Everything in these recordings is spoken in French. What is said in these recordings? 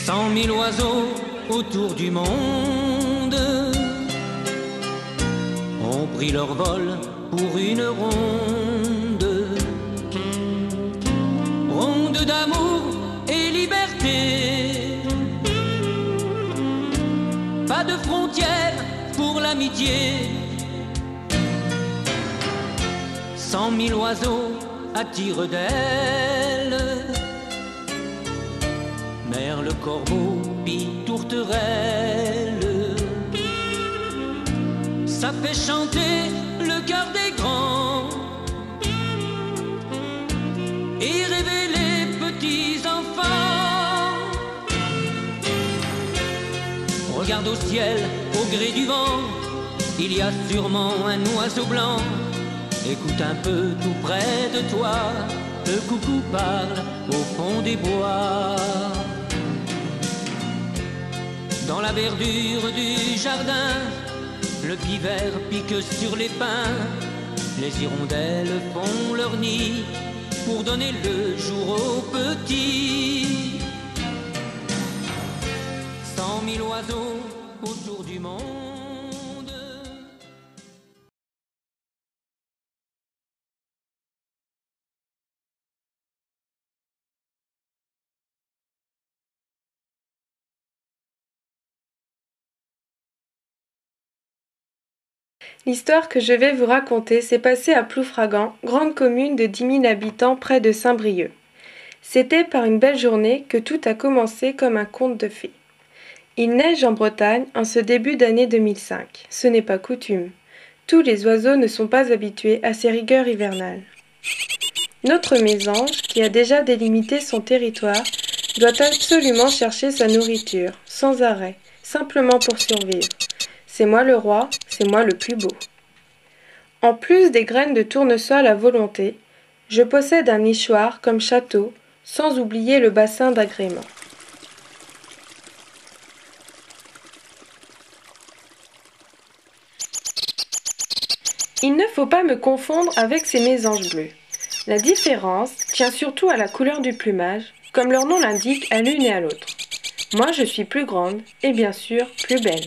100 000 oiseaux autour du monde ont pris leur vol pour une ronde, ronde d'amour et liberté. Pas de frontières pour l'amitié. 100 000 oiseaux à tire-d'aile, merle, corbeau, pie, tourterelle. Ça fait chanter le cœur des grands et rêver les petits enfants. Regarde au ciel, au gré du vent, il y a sûrement un oiseau blanc. Écoute un peu tout près de toi, le coucou parle au fond des bois. Dans la verdure du jardin, le pivert pique sur les pins. Les hirondelles font leur nid pour donner le jour aux petits. 100 000 oiseaux autour du monde. L'histoire que je vais vous raconter s'est passée à Ploufragan, grande commune de 10 000 habitants près de Saint-Brieuc. C'était par une belle journée que tout a commencé comme un conte de fées. Il neige en Bretagne en ce début d'année 2005. Ce n'est pas coutume. Tous les oiseaux ne sont pas habitués à ces rigueurs hivernales. Notre mésange, qui a déjà délimité son territoire, doit absolument chercher sa nourriture, sans arrêt, simplement pour survivre. C'est moi le roi, c'est moi le plus beau. En plus des graines de tournesol à volonté, je possède un nichoir comme château, sans oublier le bassin d'agrément. Il ne faut pas me confondre avec ces mésanges bleus. La différence tient surtout à la couleur du plumage, comme leur nom l'indique à l'une et à l'autre. Moi je suis plus grande et bien sûr plus belle.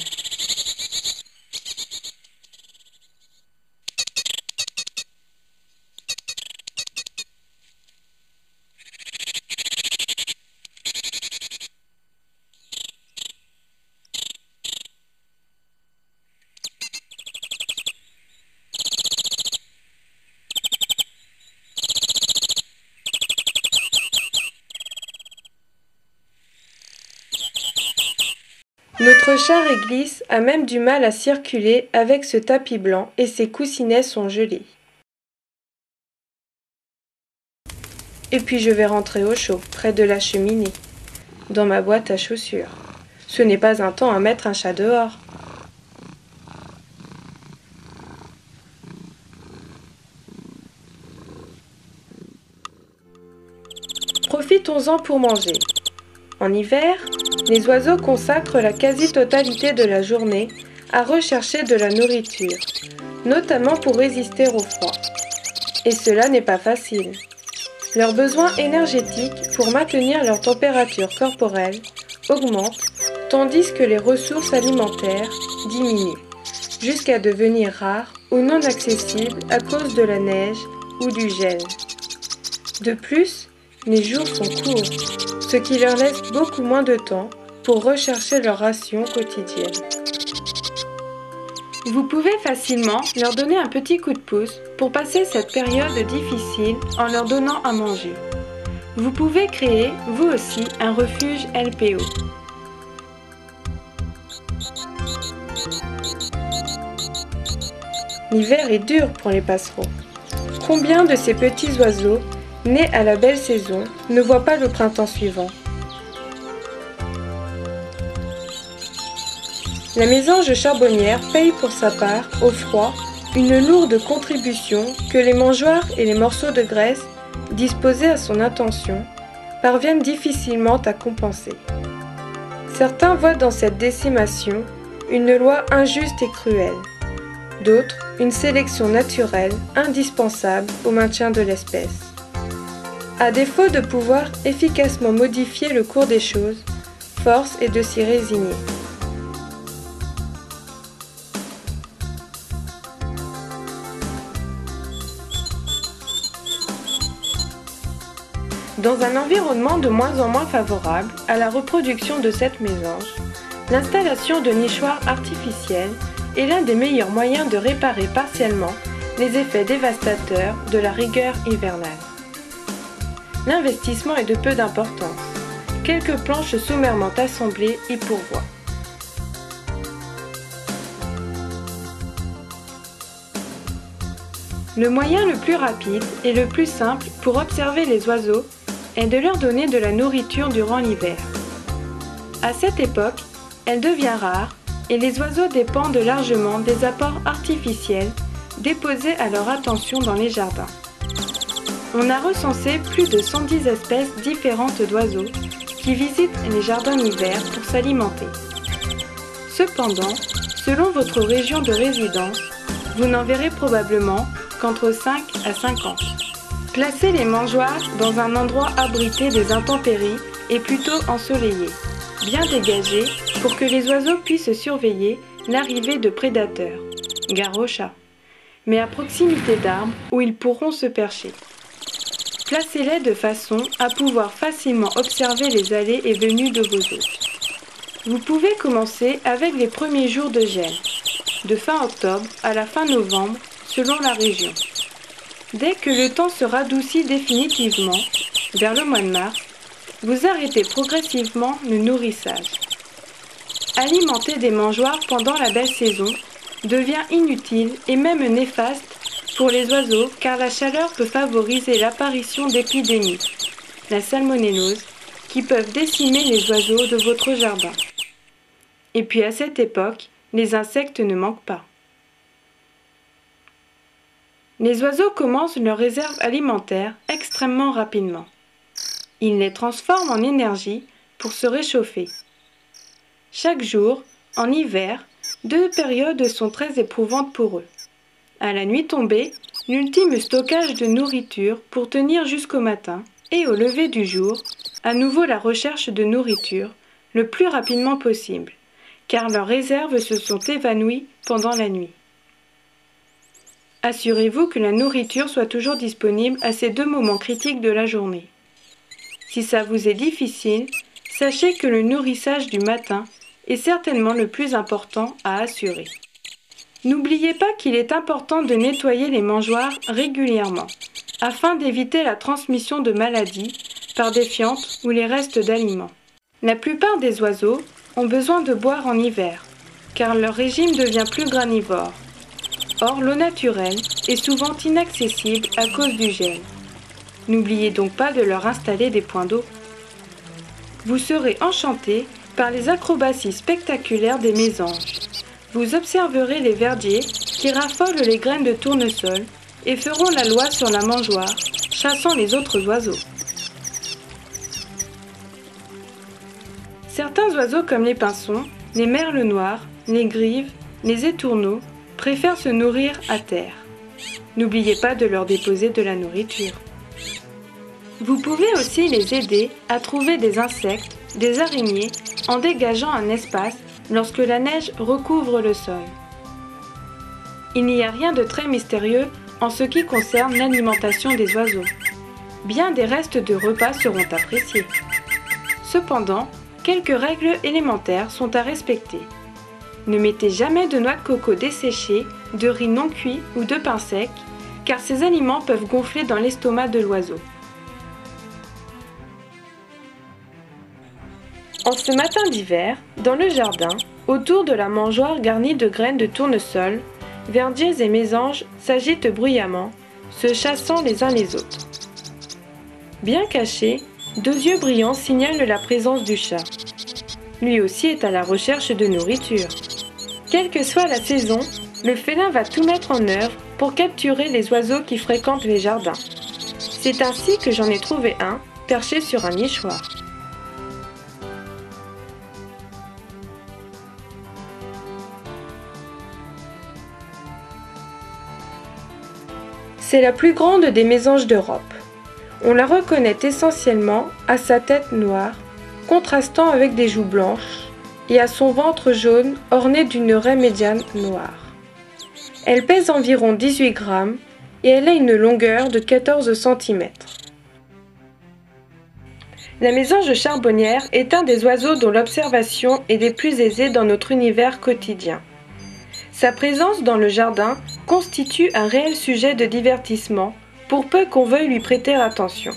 Notre chat réglisse a même du mal à circuler avec ce tapis blanc et ses coussinets sont gelés. Et puis je vais rentrer au chaud, près de la cheminée, dans ma boîte à chaussures. Ce n'est pas un temps à mettre un chat dehors. Profitons-en pour manger. En hiver, les oiseaux consacrent la quasi-totalité de la journée à rechercher de la nourriture, notamment pour résister au froid. Et cela n'est pas facile. Leurs besoins énergétiques pour maintenir leur température corporelle augmentent, tandis que les ressources alimentaires diminuent, jusqu'à devenir rares ou non accessibles à cause de la neige ou du gel. De plus, les jours sont courts, ce qui leur laisse beaucoup moins de temps pour rechercher leur ration quotidienne. Vous pouvez facilement leur donner un petit coup de pouce pour passer cette période difficile en leur donnant à manger. Vous pouvez créer, vous aussi, un refuge LPO. L'hiver est dur pour les passereaux. Combien de ces petits oiseaux, nés à la belle saison, ne voient pas le printemps suivant? La mésange charbonnière paye pour sa part, au froid, une lourde contribution que les mangeoires et les morceaux de graisse, disposés à son intention, parviennent difficilement à compenser. Certains voient dans cette décimation une loi injuste et cruelle, d'autres une sélection naturelle indispensable au maintien de l'espèce. À défaut de pouvoir efficacement modifier le cours des choses, force est de s'y résigner. Dans un environnement de moins en moins favorable à la reproduction de cette mésange, l'installation de nichoirs artificiels est l'un des meilleurs moyens de réparer partiellement les effets dévastateurs de la rigueur hivernale. L'investissement est de peu d'importance. Quelques planches sommairement assemblées y pourvoient. Le moyen le plus rapide et le plus simple pour observer les oiseaux est de leur donner de la nourriture durant l'hiver. À cette époque, elle devient rare et les oiseaux dépendent largement des apports artificiels déposés à leur attention dans les jardins. On a recensé plus de 110 espèces différentes d'oiseaux qui visitent les jardins d'hiver pour s'alimenter. Cependant, selon votre région de résidence, vous n'en verrez probablement qu'entre 5 à 50. Placez les mangeoires dans un endroit abrité des intempéries et plutôt ensoleillé, bien dégagé pour que les oiseaux puissent surveiller l'arrivée de prédateurs, gare aux chats, mais à proximité d'arbres où ils pourront se percher. Placez-les de façon à pouvoir facilement observer les allées et venues de vos hôtes. Vous pouvez commencer avec les premiers jours de gel, de fin octobre à la fin novembre selon la région. Dès que le temps se radoucit définitivement, vers le mois de mars, vous arrêtez progressivement le nourrissage. Alimenter des mangeoires pendant la belle saison devient inutile et même néfaste pour les oiseaux car la chaleur peut favoriser l'apparition d'épidémies, la salmonellose, qui peuvent décimer les oiseaux de votre jardin. Et puis à cette époque, les insectes ne manquent pas. Les oiseaux commencent leurs réserves alimentaires extrêmement rapidement. Ils les transforment en énergie pour se réchauffer. Chaque jour, en hiver, 2 périodes sont très éprouvantes pour eux. À la nuit tombée, l'ultime stockage de nourriture pour tenir jusqu'au matin, et au lever du jour, à nouveau la recherche de nourriture le plus rapidement possible, car leurs réserves se sont évanouies pendant la nuit. Assurez-vous que la nourriture soit toujours disponible à ces 2 moments critiques de la journée. Si ça vous est difficile, sachez que le nourrissage du matin est certainement le plus important à assurer. N'oubliez pas qu'il est important de nettoyer les mangeoires régulièrement, afin d'éviter la transmission de maladies par des fientes ou les restes d'aliments. La plupart des oiseaux ont besoin de boire en hiver, car leur régime devient plus granivore. Or, l'eau naturelle est souvent inaccessible à cause du gel. N'oubliez donc pas de leur installer des points d'eau. Vous serez enchanté par les acrobaties spectaculaires des mésanges. Vous observerez les verdiers qui raffolent les graines de tournesol et feront la loi sur la mangeoire, chassant les autres oiseaux. Certains oiseaux comme les pinsons, les merles noirs, les grives, les étourneaux préfèrent se nourrir à terre. N'oubliez pas de leur déposer de la nourriture. Vous pouvez aussi les aider à trouver des insectes, des araignées, en dégageant un espace lorsque la neige recouvre le sol. Il n'y a rien de très mystérieux en ce qui concerne l'alimentation des oiseaux. Bien des restes de repas seront appréciés. Cependant, quelques règles élémentaires sont à respecter. Ne mettez jamais de noix de coco desséchées, de riz non cuit ou de pain sec, car ces aliments peuvent gonfler dans l'estomac de l'oiseau. En ce matin d'hiver, dans le jardin, autour de la mangeoire garnie de graines de tournesol, verdiers et mésanges s'agitent bruyamment, se chassant les uns les autres. Bien cachés, 2 yeux brillants signalent la présence du chat. Lui aussi est à la recherche de nourriture. Quelle que soit la saison, le félin va tout mettre en œuvre pour capturer les oiseaux qui fréquentent les jardins. C'est ainsi que j'en ai trouvé un, perché sur un nichoir. C'est la plus grande des mésanges d'Europe. On la reconnaît essentiellement à sa tête noire, contrastant avec des joues blanches, et à son ventre jaune orné d'une raie médiane noire. Elle pèse environ 18 grammes et elle a une longueur de 14 cm. La mésange charbonnière est un des oiseaux dont l'observation est des plus aisées dans notre univers quotidien. Sa présence dans le jardin constitue un réel sujet de divertissement pour peu qu'on veuille lui prêter attention.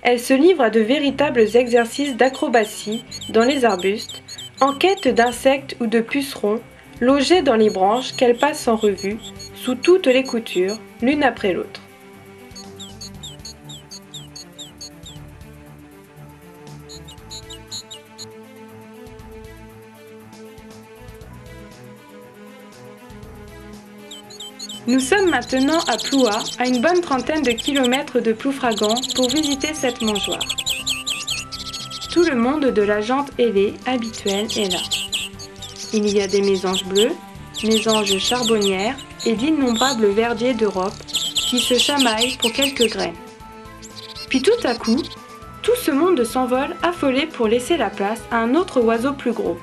Elle se livre à de véritables exercices d'acrobatie dans les arbustes, en quête d'insectes ou de pucerons logés dans les branches qu'elle passe en revue, sous toutes les coutures, l'une après l'autre. Nous sommes maintenant à Ploua, à une bonne trentaine de kilomètres de Ploufragan, pour visiter cette mangeoire. Tout le monde de la jante ailée habituelle est là. Il y a des mésanges bleues, mésanges charbonnières et d'innombrables verdiers d'Europe qui se chamaillent pour quelques graines. Puis tout à coup, tout ce monde s'envole affolé pour laisser la place à un autre oiseau plus gros.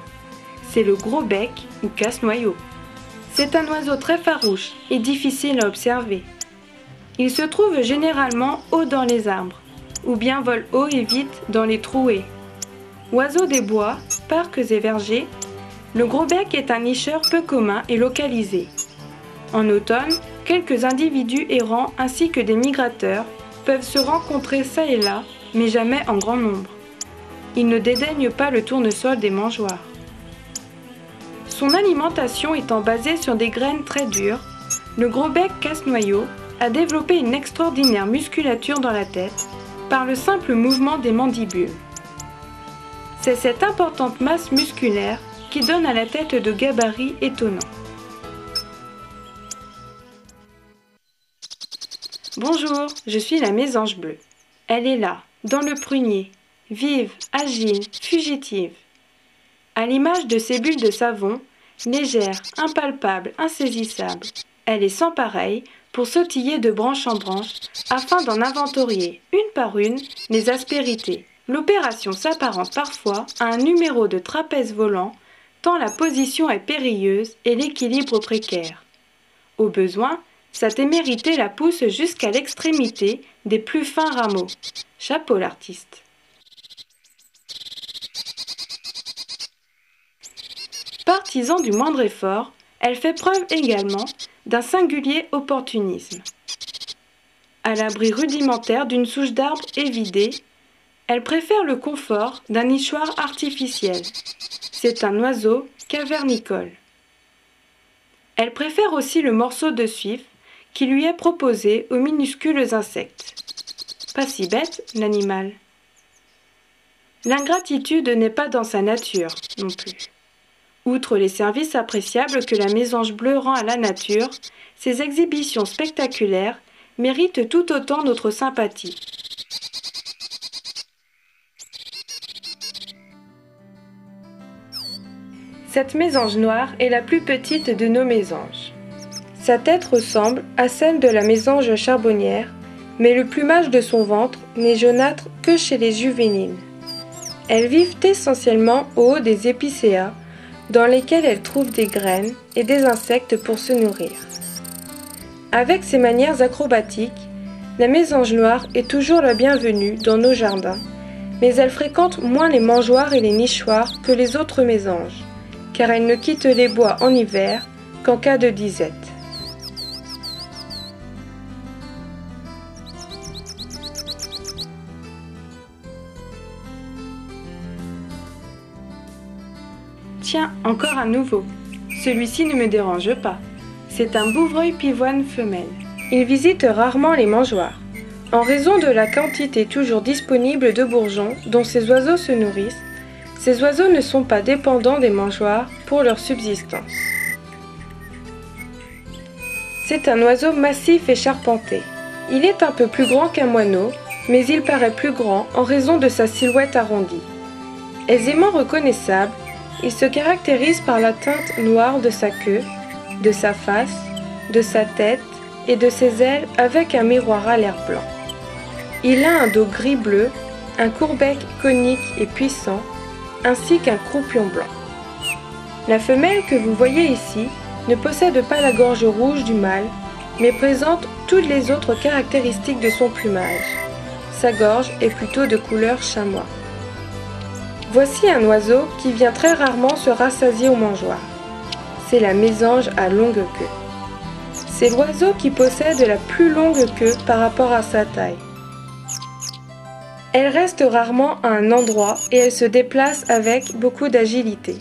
C'est le gros bec ou casse-noyau. C'est un oiseau très farouche et difficile à observer. Il se trouve généralement haut dans les arbres, ou bien vole haut et vite dans les trouées. Oiseau des bois, parcs et vergers, le gros bec est un nicheur peu commun et localisé. En automne, quelques individus errants ainsi que des migrateurs peuvent se rencontrer çà et là, mais jamais en grand nombre. Il ne dédaigne pas le tournesol des mangeoires. Son alimentation étant basée sur des graines très dures, le gros bec casse-noyau a développé une extraordinaire musculature dans la tête par le simple mouvement des mandibules. C'est cette importante masse musculaire qui donne à la tête de gabarits étonnants. Bonjour, je suis la mésange bleue. Elle est là, dans le prunier, vive, agile, fugitive. À l'image de ces bulles de savon, légère, impalpable, insaisissable, elle est sans pareille pour sautiller de branche en branche afin d'en inventorier, une par une, les aspérités. L'opération s'apparente parfois à un numéro de trapèze volant, tant la position est périlleuse et l'équilibre précaire. Au besoin, sa témérité la pousse jusqu'à l'extrémité des plus fins rameaux. Chapeau l'artiste. Partisan du moindre effort, elle fait preuve également d'un singulier opportunisme. À l'abri rudimentaire d'une souche d'arbre évidée, elle préfère le confort d'un nichoir artificiel. C'est un oiseau cavernicole. Elle préfère aussi le morceau de suif qui lui est proposé aux minuscules insectes. Pas si bête, l'animal. L'ingratitude n'est pas dans sa nature non plus. Outre les services appréciables que la mésange bleue rend à la nature, ses exhibitions spectaculaires méritent tout autant notre sympathie. Cette mésange noire est la plus petite de nos mésanges. Sa tête ressemble à celle de la mésange charbonnière, mais le plumage de son ventre n'est jaunâtre que chez les juvéniles. Elles vivent essentiellement au haut des épicéas, dans lesquels elles trouvent des graines et des insectes pour se nourrir. Avec ses manières acrobatiques, la mésange noire est toujours la bienvenue dans nos jardins, mais elle fréquente moins les mangeoires et les nichoirs que les autres mésanges, car elle ne quitte les bois en hiver qu'en cas de disette. Tiens, encore un nouveau. Celui-ci ne me dérange pas. C'est un bouvreuil pivoine femelle. Il visite rarement les mangeoires. En raison de la quantité toujours disponible de bourgeons dont ces oiseaux se nourrissent, ces oiseaux ne sont pas dépendants des mangeoires pour leur subsistance. C'est un oiseau massif et charpenté. Il est un peu plus grand qu'un moineau, mais il paraît plus grand en raison de sa silhouette arrondie. Aisément reconnaissable, il se caractérise par la teinte noire de sa queue, de sa face, de sa tête et de ses ailes avec un miroir à l'air blanc. Il a un dos gris-bleu un court-bec conique et puissant, ainsi qu'un croupion blanc. La femelle que vous voyez ici ne possède pas la gorge rouge du mâle, mais présente toutes les autres caractéristiques de son plumage. Sa gorge est plutôt de couleur chamois. Voici un oiseau qui vient très rarement se rassasier au mangeoir. C'est la mésange à longue queue. C'est l'oiseau qui possède la plus longue queue par rapport à sa taille. Elle reste rarement à un endroit et elle se déplace avec beaucoup d'agilité.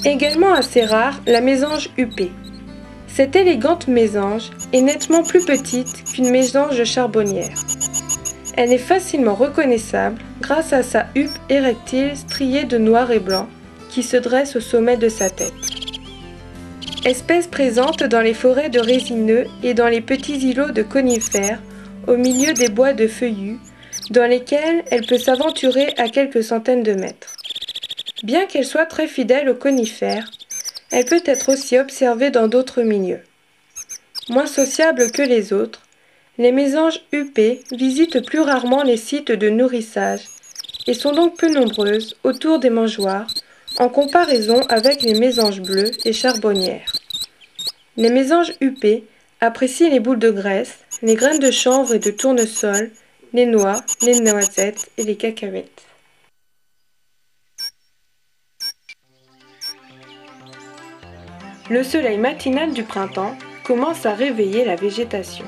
Également assez rare, la mésange huppée. Cette élégante mésange est nettement plus petite qu'une mésange charbonnière. Elle est facilement reconnaissable grâce à sa huppe érectile striée de noir et blanc qui se dresse au sommet de sa tête. Espèce présente dans les forêts de résineux et dans les petits îlots de conifères au milieu des bois de feuillus dans lesquels elle peut s'aventurer à quelques centaines de mètres. Bien qu'elle soit très fidèle aux conifères, elle peut être aussi observée dans d'autres milieux. Moins sociables que les autres, les mésanges huppées visitent plus rarement les sites de nourrissage et sont donc peu nombreuses autour des mangeoires en comparaison avec les mésanges bleues et charbonnières. Les mésanges huppées apprécient les boules de graisse, les graines de chanvre et de tournesol, les noix, les noisettes et les cacahuètes. Le soleil matinal du printemps commence à réveiller la végétation.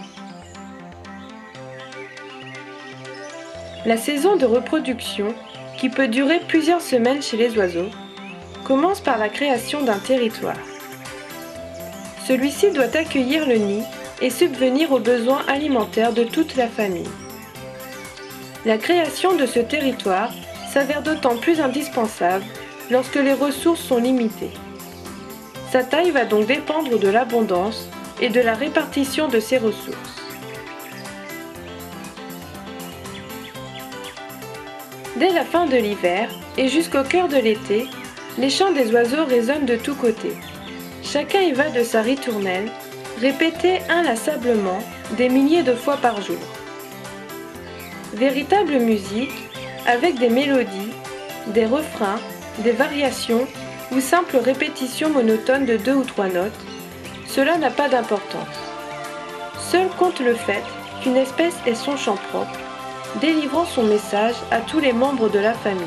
La saison de reproduction, qui peut durer plusieurs semaines chez les oiseaux, commence par la création d'un territoire. Celui-ci doit accueillir le nid et subvenir aux besoins alimentaires de toute la famille. La création de ce territoire s'avère d'autant plus indispensable lorsque les ressources sont limitées. Sa taille va donc dépendre de l'abondance et de la répartition de ses ressources. Dès la fin de l'hiver et jusqu'au cœur de l'été, les chants des oiseaux résonnent de tous côtés. Chacun y va de sa ritournelle, répétée inlassablement des milliers de fois par jour. Véritable musique, avec des mélodies, des refrains, des variations ou simple répétition monotone de 2 ou 3 notes, cela n'a pas d'importance. Seul compte le fait qu'une espèce ait son chant propre, délivrant son message à tous les membres de la famille.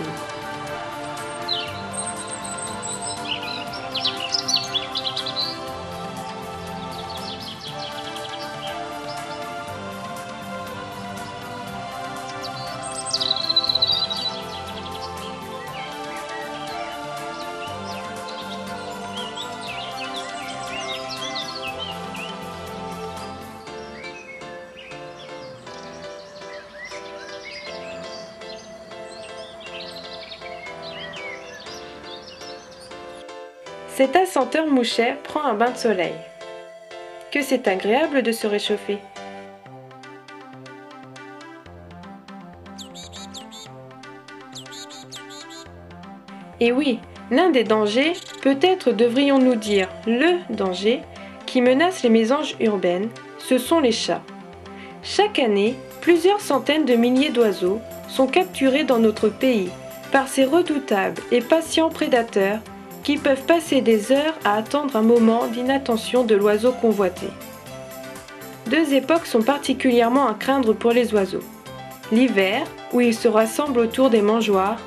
Cet assenteur mouchère prend un bain de soleil. Que c'est agréable de se réchauffer. Et oui, l'un des dangers, peut-être devrions-nous dire le danger, qui menace les mésanges urbaines, ce sont les chats. Chaque année, plusieurs centaines de milliers d'oiseaux sont capturés dans notre pays par ces redoutables et patients prédateurs qui peuvent passer des heures à attendre un moment d'inattention de l'oiseau convoité. 2 époques sont particulièrement à craindre pour les oiseaux. L'hiver, où ils se rassemblent autour des mangeoires,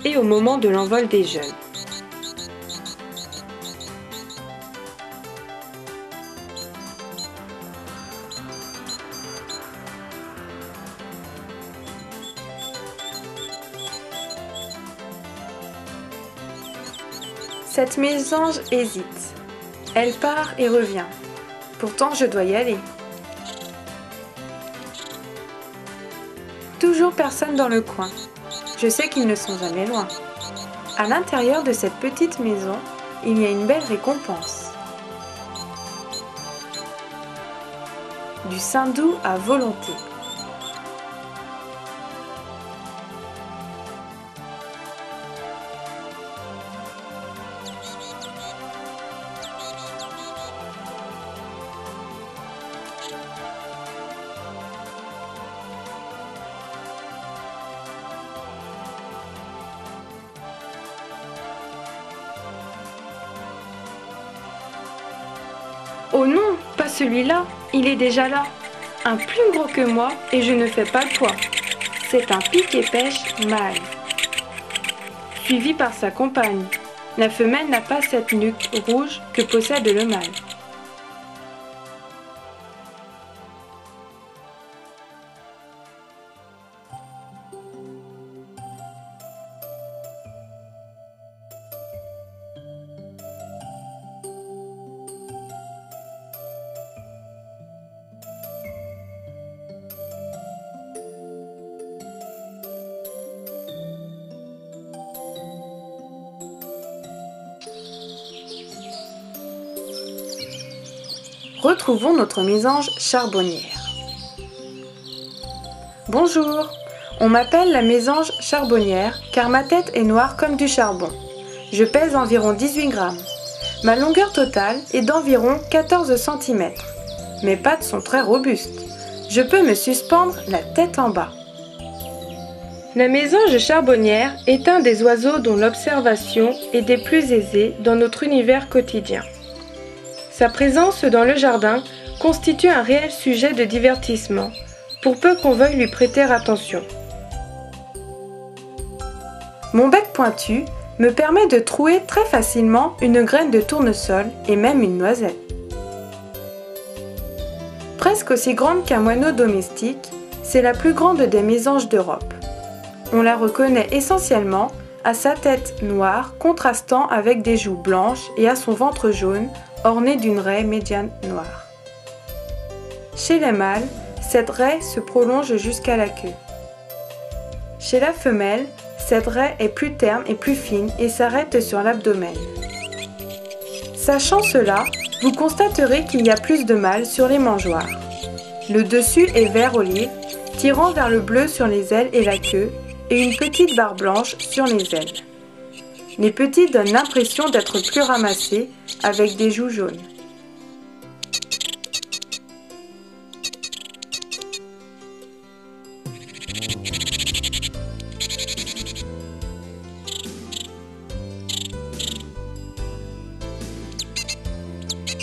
et au moment de l'envol des jeunes. Cette mésange hésite. Elle part et revient. Pourtant, je dois y aller. Toujours personne dans le coin. Je sais qu'ils ne sont jamais loin. À l'intérieur de cette petite maison, il y a une belle récompense. Du saindoux à volonté. Oh non, pas celui-là, il est déjà là. Un plus gros que moi et je ne fais pas le poids. C'est un pique-et-pêche mâle, suivi par sa compagne. La femelle n'a pas cette nuque rouge que possède le mâle. Retrouvons notre mésange charbonnière. Bonjour, on m'appelle la mésange charbonnière car ma tête est noire comme du charbon. Je pèse environ 18 grammes. Ma longueur totale est d'environ 14 cm. Mes pattes sont très robustes. Je peux me suspendre la tête en bas. La mésange charbonnière est un des oiseaux dont l'observation est des plus aisées dans notre univers quotidien. Sa présence dans le jardin constitue un réel sujet de divertissement, pour peu qu'on veuille lui prêter attention. Mon bec pointu me permet de trouer très facilement une graine de tournesol et même une noisette. Presque aussi grande qu'un moineau domestique, c'est la plus grande des mésanges d'Europe. On la reconnaît essentiellement à sa tête noire contrastant avec des joues blanches et à son ventre jaune orné d'une raie médiane noire. Chez les mâles, cette raie se prolonge jusqu'à la queue. Chez la femelle, cette raie est plus terne et plus fine et s'arrête sur l'abdomen. Sachant cela, vous constaterez qu'il y a plus de mâles sur les mangeoires. Le dessus est vert olive, tirant vers le bleu sur les ailes et la queue, et une petite barre blanche sur les ailes. Les petits donnent l'impression d'être plus ramassés, avec des joues jaunes.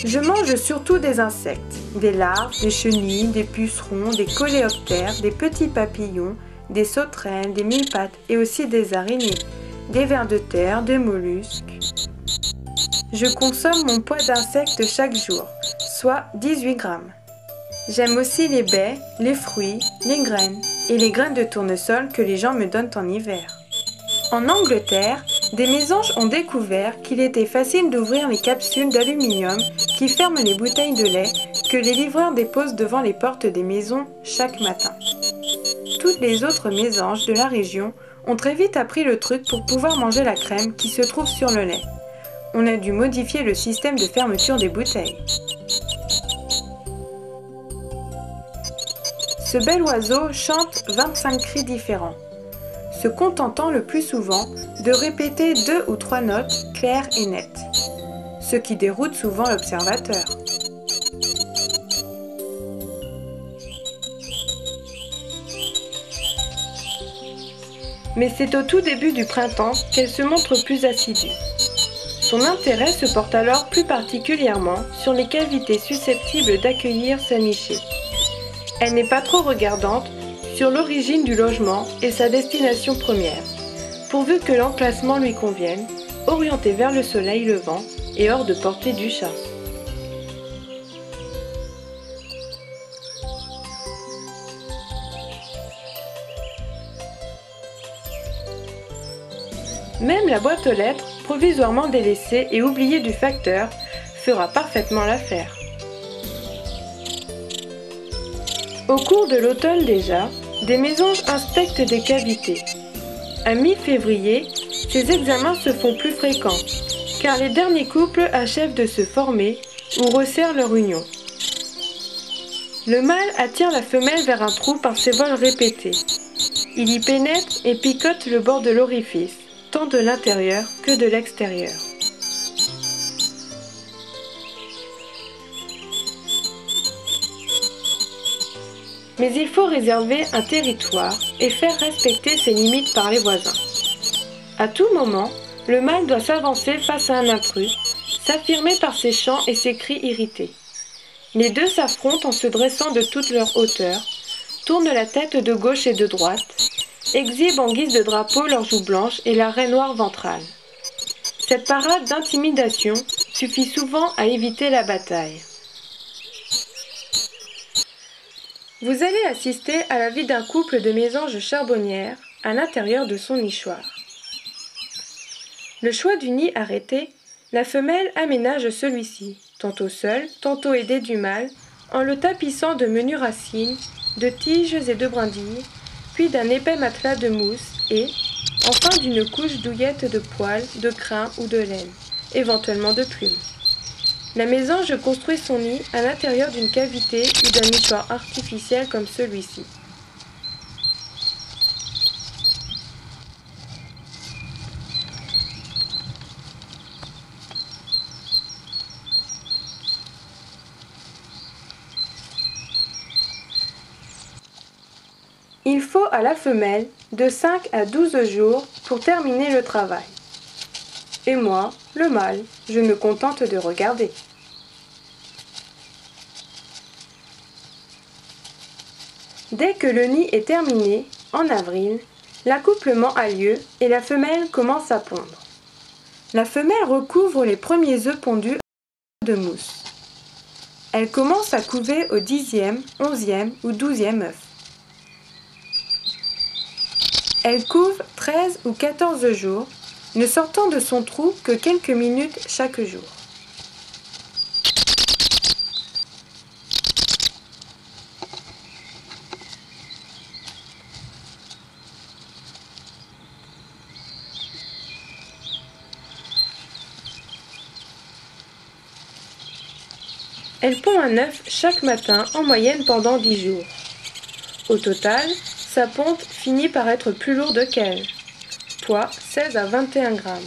Je mange surtout des insectes, des larves, des chenilles, des pucerons, des coléoptères, des petits papillons, des sauterelles, des mille-pattes et aussi des araignées, des vers de terre, des mollusques. Je consomme mon poids d'insectes chaque jour, soit 18 grammes. J'aime aussi les baies, les fruits, les graines et les graines de tournesol que les gens me donnent en hiver. En Angleterre, des mésanges ont découvert qu'il était facile d'ouvrir les capsules d'aluminium qui ferment les bouteilles de lait que les livreurs déposent devant les portes des maisons chaque matin. Toutes les autres mésanges de la région ont très vite appris le truc pour pouvoir manger la crème qui se trouve sur le lait. On a dû modifier le système de fermeture des bouteilles. Ce bel oiseau chante 25 cris différents, se contentant le plus souvent de répéter 2 ou 3 notes claires et nettes, ce qui déroute souvent l'observateur. Mais c'est au tout début du printemps qu'elle se montre plus assidue. Son intérêt se porte alors plus particulièrement sur les cavités susceptibles d'accueillir sa nichée. Elle n'est pas trop regardante sur l'origine du logement et sa destination première, pourvu que l'emplacement lui convienne, orienté vers le soleil levant et hors de portée du chat. Même la boîte aux lettres, provisoirement délaissée et oubliée du facteur, fera parfaitement l'affaire. Au cours de l'automne déjà, des mésanges inspectent des cavités. À mi-février, ces examens se font plus fréquents, car les derniers couples achèvent de se former ou resserrent leur union. Le mâle attire la femelle vers un trou par ses vols répétés. Il y pénètre et picote le bord de l'orifice, tant de l'intérieur que de l'extérieur. Mais il faut réserver un territoire et faire respecter ses limites par les voisins. À tout moment, le mâle doit s'avancer face à un intrus, s'affirmer par ses chants et ses cris irrités. Les deux s'affrontent en se dressant de toute leur hauteur, tournent la tête de gauche et de droite, exhibent en guise de drapeau leurs joues blanches et la raie noire ventrale. Cette parade d'intimidation suffit souvent à éviter la bataille. Vous allez assister à la vie d'un couple de mésanges charbonnières à l'intérieur de son nichoir. Le choix du nid arrêté, la femelle aménage celui-ci, tantôt seule, tantôt aidée du mâle, en le tapissant de menues racines, de tiges et de brindilles, puis d'un épais matelas de mousse et, enfin d'une couche douillette de poils, de crin ou de laine, éventuellement de plumes. La mésange construit son nid à l'intérieur d'une cavité ou d'un nichoir artificiel comme celui-ci. Il faut à la femelle de 5 à 12 jours pour terminer le travail. Et moi, le mâle, je me contente de regarder. Dès que le nid est terminé, en avril, l'accouplement a lieu et la femelle commence à pondre. La femelle recouvre les premiers œufs pondus de mousse. Elle commence à couver au 10e, 11e ou 12e œuf. Elle couve 13 ou 14 jours, ne sortant de son trou que quelques minutes chaque jour. Elle pond un œuf chaque matin en moyenne pendant 10 jours. Au total, sa ponte finit par être plus lourde qu'elle. Poids 16 à 21 grammes.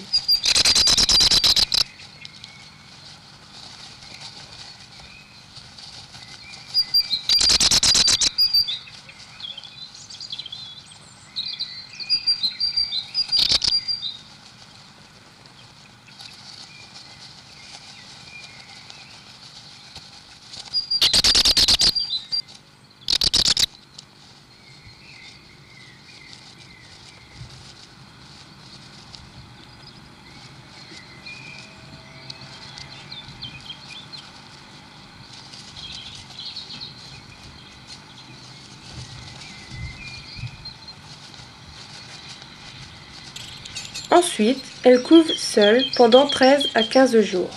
Ensuite, elle couve seule pendant 13 à 15 jours.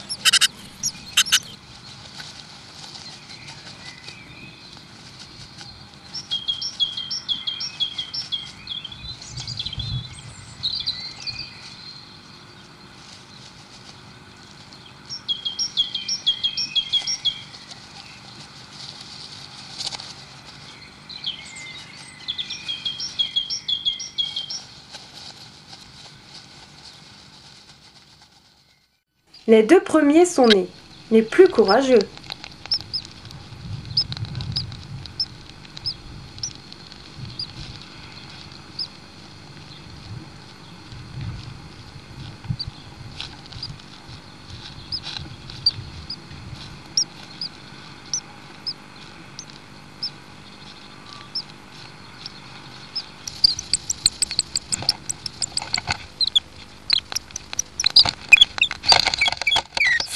Les deux premiers sont nés, les plus courageux.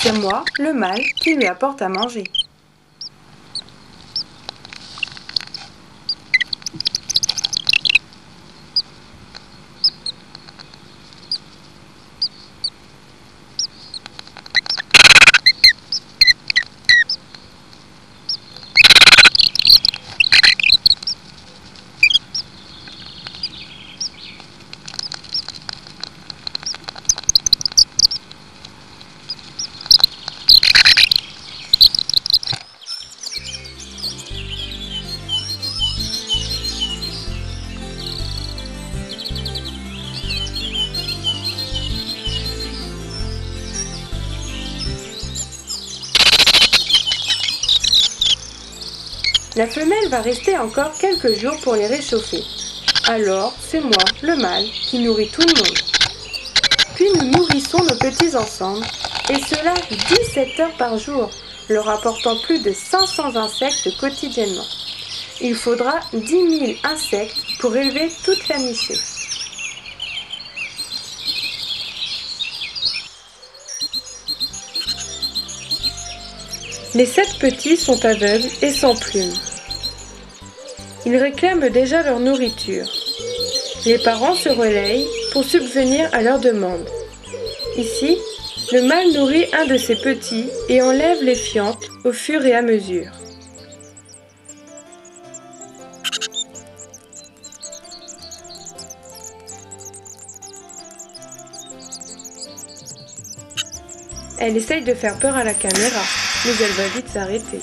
C'est moi, le mâle, qui lui apporte à manger. La femelle va rester encore quelques jours pour les réchauffer. Alors, c'est moi, le mâle, qui nourrit tout le monde. Puis nous nourrissons nos petits ensemble, et cela 17 heures par jour, leur apportant plus de 500 insectes quotidiennement. Il faudra 10 000 insectes pour élever toute la nichée. Les 7 petits sont aveugles et sans plumes. Ils réclament déjà leur nourriture. Les parents se relayent pour subvenir à leurs demandes. Ici, le mâle nourrit un de ses petits et enlève les fientes au fur et à mesure. Elle essaye de faire peur à la caméra, mais elle va vite s'arrêter.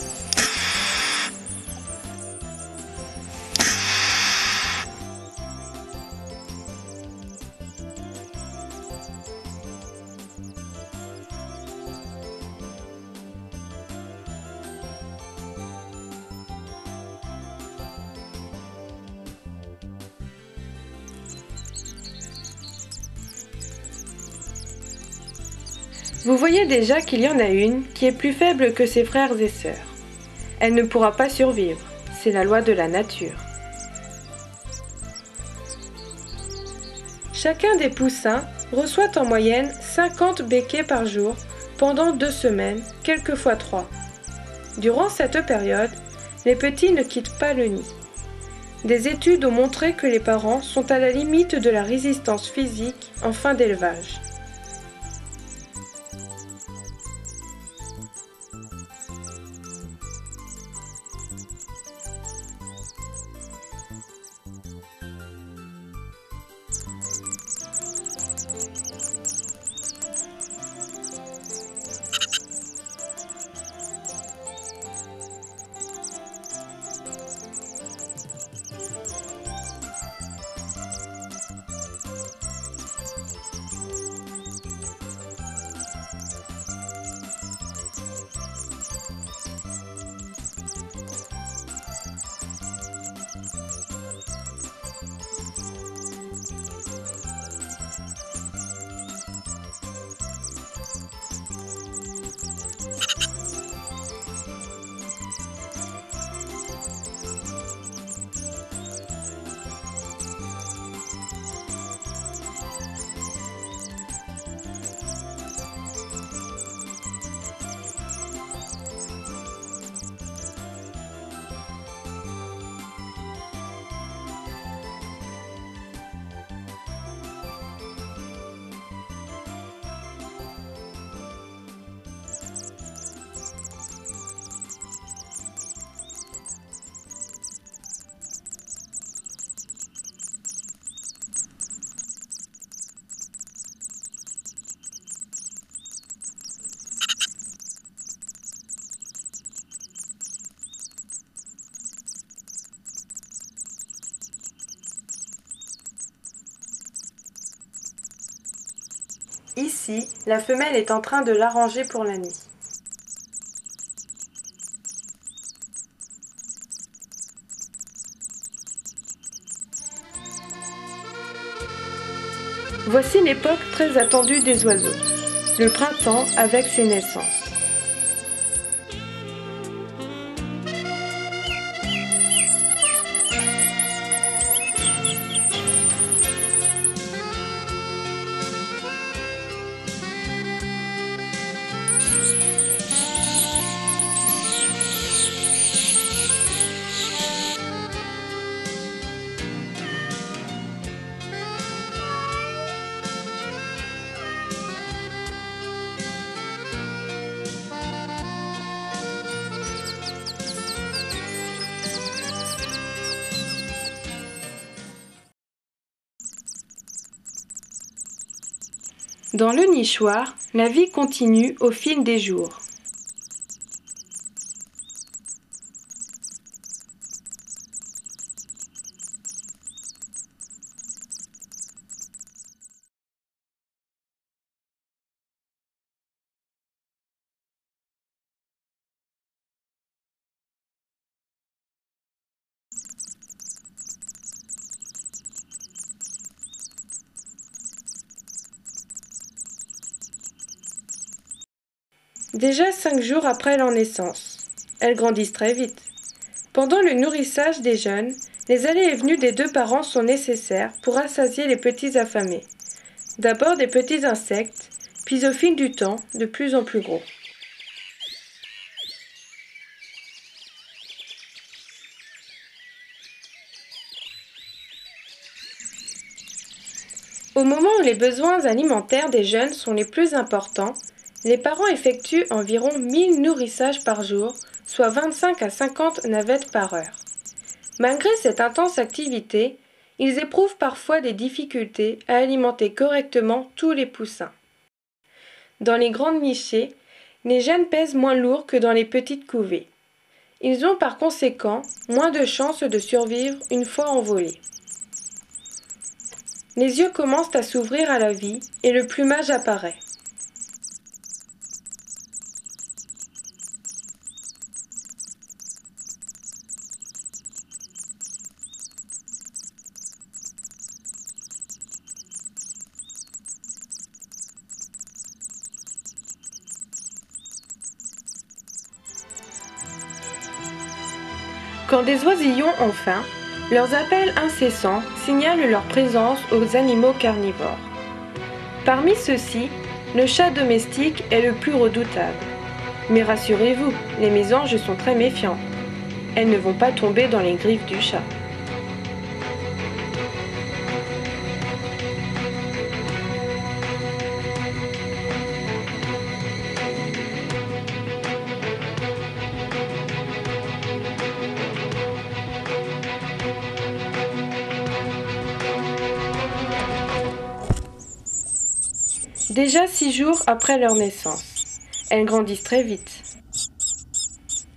Vous voyez déjà qu'il y en a une qui est plus faible que ses frères et sœurs. Elle ne pourra pas survivre, c'est la loi de la nature. Chacun des poussins reçoit en moyenne 50 béquets par jour pendant 2 semaines, quelquefois 3. Durant cette période, les petits ne quittent pas le nid. Des études ont montré que les parents sont à la limite de la résistance physique en fin d'élevage. Ici, la femelle est en train de l'arranger pour la nuit. Voici l'époque très attendue des oiseaux, le printemps avec ses naissances. Dans le nichoir, la vie continue au fil des jours. Déjà 5 jours après leur naissance. Elles grandissent très vite. Pendant le nourrissage des jeunes, les allées et venues des deux parents sont nécessaires pour rassasier les petits affamés. D'abord des petits insectes, puis au fil du temps, de plus en plus gros. Au moment où les besoins alimentaires des jeunes sont les plus importants, les parents effectuent environ 1000 nourrissages par jour, soit 25 à 50 navettes par heure. Malgré cette intense activité, ils éprouvent parfois des difficultés à alimenter correctement tous les poussins. Dans les grandes nichées, les jeunes pèsent moins lourd que dans les petites couvées. Ils ont par conséquent moins de chances de survivre une fois envolés. Les yeux commencent à s'ouvrir à la vie et le plumage apparaît. Quand des oisillons ont faim, leurs appels incessants signalent leur présence aux animaux carnivores. Parmi ceux-ci, le chat domestique est le plus redoutable. Mais rassurez-vous, les mésanges sont très méfiants. Elles ne vont pas tomber dans les griffes du chat. Déjà 6 jours après leur naissance, elles grandissent très vite.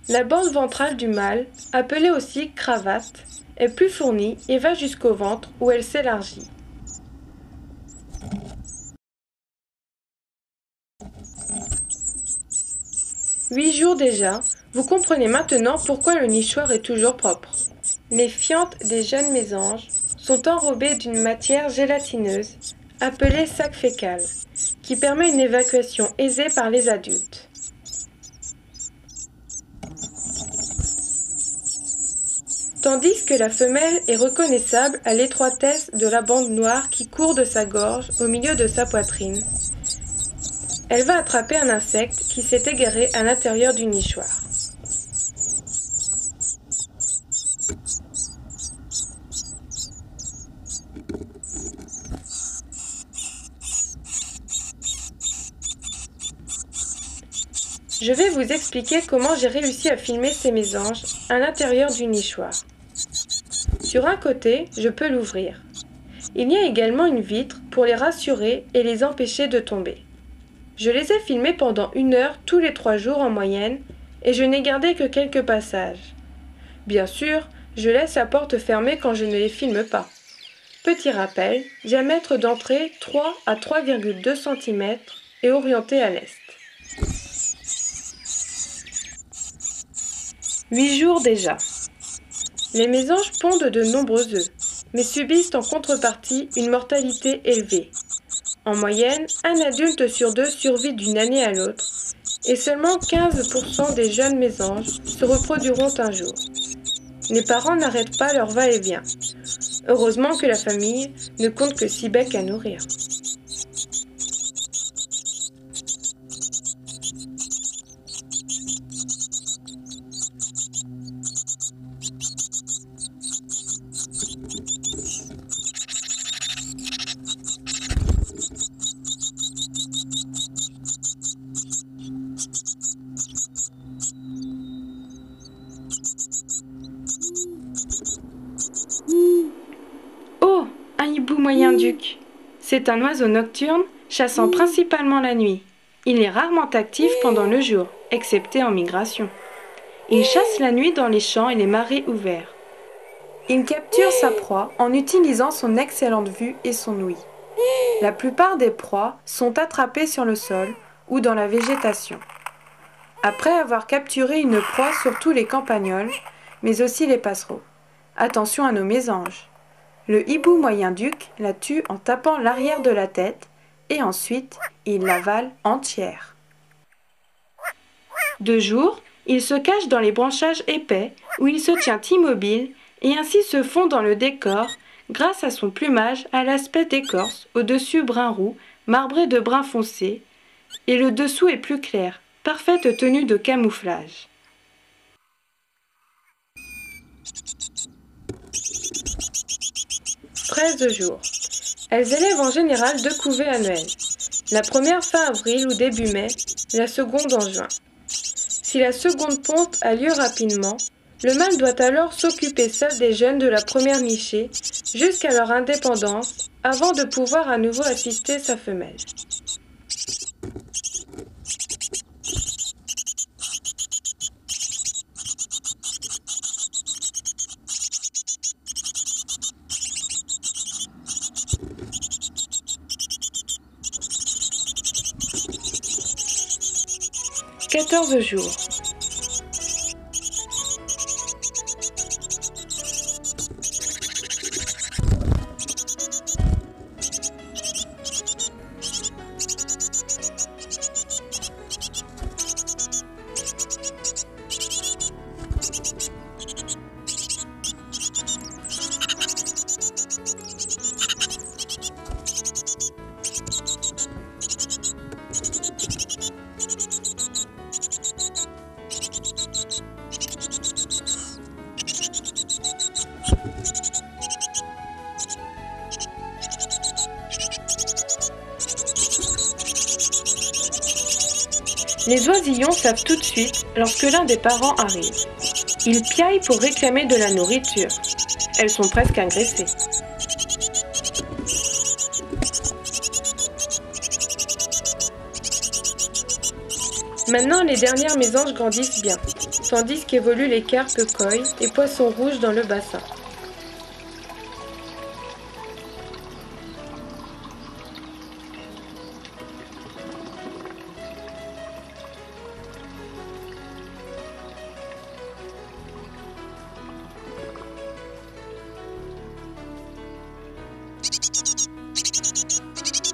La bande ventrale du mâle, appelée aussi cravate, est plus fournie et va jusqu'au ventre où elle s'élargit. « 8 jours déjà, vous comprenez maintenant pourquoi le nichoir est toujours propre. Les fientes des jeunes mésanges sont enrobées d'une matière gélatineuse, appelée sac fécal, qui permet une évacuation aisée par les adultes. Tandis que la femelle est reconnaissable à l'étroitesse de la bande noire qui court de sa gorge au milieu de sa poitrine. Elle va attraper un insecte qui s'est égaré à l'intérieur du nichoir. Je vais vous expliquer comment j'ai réussi à filmer ces mésanges à l'intérieur du nichoir. Sur un côté, je peux l'ouvrir. Il y a également une vitre pour les rassurer et les empêcher de tomber. Je les ai filmés pendant 1 heure tous les 3 jours en moyenne et je n'ai gardé que quelques passages. Bien sûr, je laisse la porte fermée quand je ne les filme pas. Petit rappel, diamètre d'entrée 3 à 3,2 cm et orienté à l'est. 8 jours déjà. Les mésanges pondent de nombreux œufs, mais subissent en contrepartie une mortalité élevée. En moyenne, un adulte sur 2 survit d'une année à l'autre, et seulement 15% des jeunes mésanges se reproduiront un jour. Les parents n'arrêtent pas leur va-et-vient. Heureusement que la famille ne compte que 6 becs à nourrir. Oh, un hibou moyen-duc. C'est un oiseau nocturne, chassant principalement la nuit. Il est rarement actif pendant le jour, excepté en migration. Il chasse la nuit dans les champs et les marais ouverts. Il capture sa proie en utilisant son excellente vue et son ouïe. La plupart des proies sont attrapées sur le sol ou dans la végétation. Après avoir capturé une proie, surtout les campagnols, mais aussi les passereaux. Attention à nos mésanges. Le hibou moyen-duc la tue en tapant l'arrière de la tête et ensuite il l'avale entière. De jour, il se cache dans les branchages épais où il se tient immobile et ainsi se fond dans le décor grâce à son plumage à l'aspect d'écorce au-dessus brun roux, marbré de brun foncé, et le dessous est plus clair, parfaite tenue de camouflage. « 13 jours. Elles élèvent en général 2 couvées annuelles. La première fin avril ou début mai, la seconde en juin. Si la seconde ponte a lieu rapidement, le mâle doit alors s'occuper seul des jeunes de la première nichée jusqu'à leur indépendance avant de pouvoir à nouveau assister sa femelle. « 14 jours. Les oisillons savent tout de suite lorsque l'un des parents arrive. Ils piaillent pour réclamer de la nourriture. Elles sont presque agressées. Maintenant, les dernières mésanges grandissent bien, tandis qu'évoluent les carpes koi et poissons rouges dans le bassin.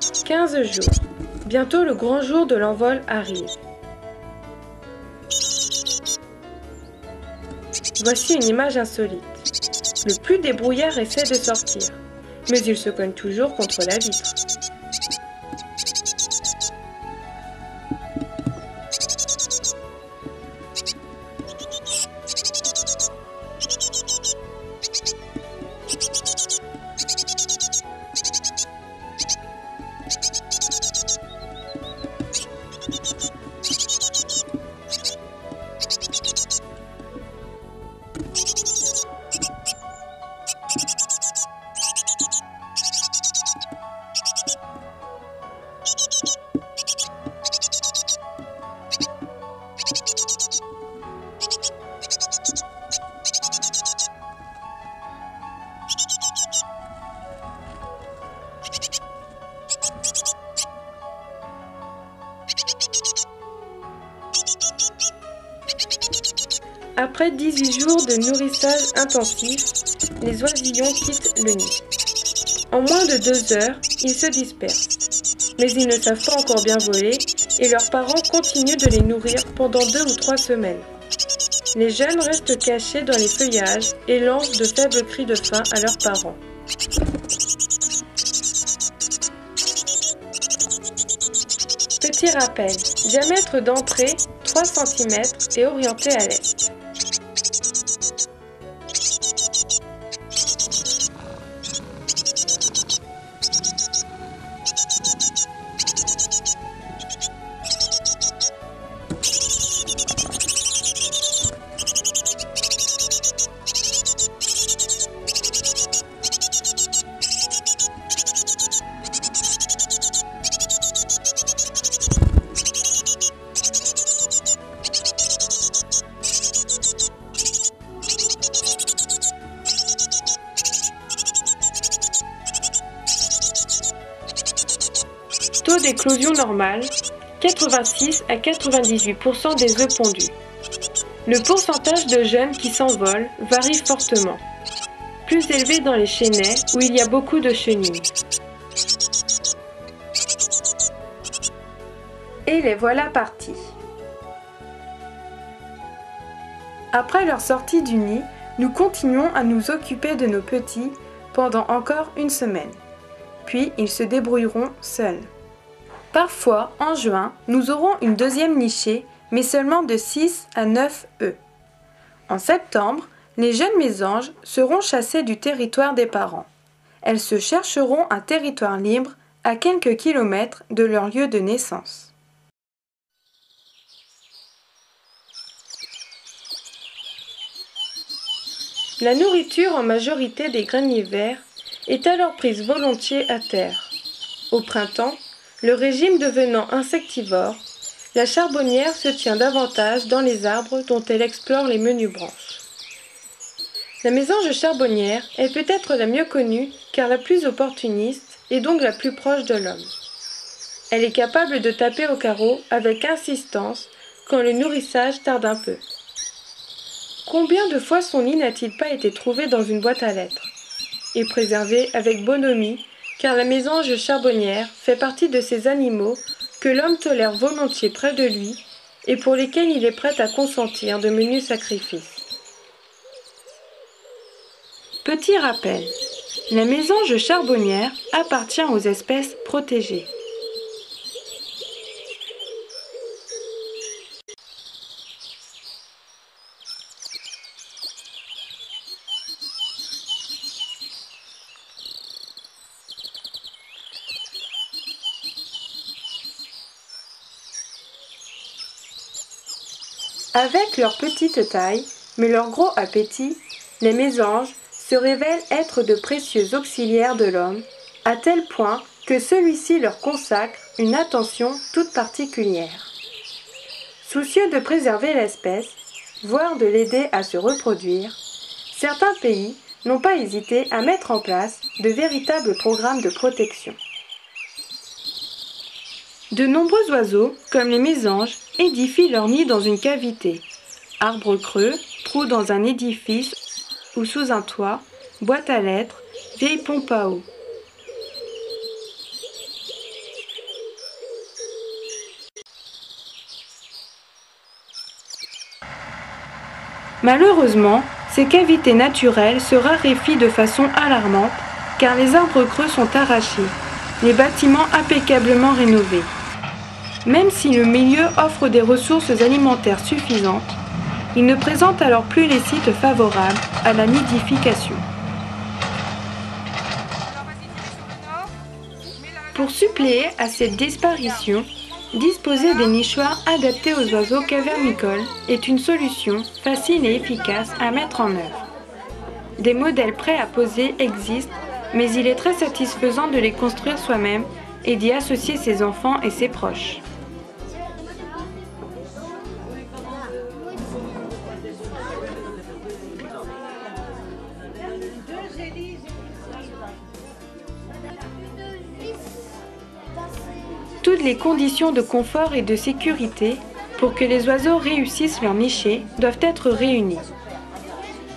« 15 jours. Bientôt le grand jour de l'envol arrive. Voici une image insolite. Le plus débrouillard essaie de sortir, mais il se cogne toujours contre la vitre. Après 18 jours de nourrissage intensif, les oisillons quittent le nid. En moins de 2 heures, ils se dispersent. Mais ils ne savent pas encore bien voler et leurs parents continuent de les nourrir pendant 2 ou 3 semaines. Les jeunes restent cachés dans les feuillages et lancent de faibles cris de faim à leurs parents. Petit rappel, diamètre d'entrée 3 cm et orienté à l'est. Taux d'éclosion normal, 86 à 98% des œufs pondus. Le pourcentage de jeunes qui s'envolent varie fortement, plus élevé dans les chênaies où il y a beaucoup de chenilles. Et les voilà partis. Après leur sortie du nid, nous continuons à nous occuper de nos petits pendant encore une semaine. Puis ils se débrouilleront seuls. Parfois, en juin, nous aurons une deuxième nichée, mais seulement de 6 à 9 œufs. En septembre, les jeunes mésanges seront chassées du territoire des parents. Elles se chercheront un territoire libre à quelques kilomètres de leur lieu de naissance. La nourriture en majorité des greniers verts est alors prise volontiers à terre. Au printemps, le régime devenant insectivore, la charbonnière se tient davantage dans les arbres dont elle explore les menues branches. La mésange charbonnière est peut-être la mieux connue car la plus opportuniste et donc la plus proche de l'homme. Elle est capable de taper au carreau avec insistance quand le nourrissage tarde un peu. Combien de fois son nid n'a-t-il pas été trouvé dans une boîte à lettres et préservé avec bonhomie car la mésange charbonnière fait partie de ces animaux que l'homme tolère volontiers près de lui et pour lesquels il est prêt à consentir de menus sacrifices. Petit rappel, la mésange charbonnière appartient aux espèces protégées. Avec leur petite taille, mais leur gros appétit, les mésanges se révèlent être de précieux auxiliaires de l'homme, à tel point que celui-ci leur consacre une attention toute particulière. Soucieux de préserver l'espèce, voire de l'aider à se reproduire, certains pays n'ont pas hésité à mettre en place de véritables programmes de protection. De nombreux oiseaux, comme les mésanges, édifient leur nid dans une cavité. Arbre creux, trou dans un édifice ou sous un toit, boîte à lettres, vieille pompe à eau. Malheureusement, ces cavités naturelles se raréfient de façon alarmante car les arbres creux sont arrachés, les bâtiments impeccablement rénovés. Même si le milieu offre des ressources alimentaires suffisantes, il ne présente alors plus les sites favorables à la nidification. Pour suppléer à cette disparition, disposer des nichoirs adaptés aux oiseaux cavernicoles est une solution facile et efficace à mettre en œuvre. Des modèles prêts à poser existent, mais il est très satisfaisant de les construire soi-même et d'y associer ses enfants et ses proches. Toutes les conditions de confort et de sécurité pour que les oiseaux réussissent leur nichée doivent être réunies.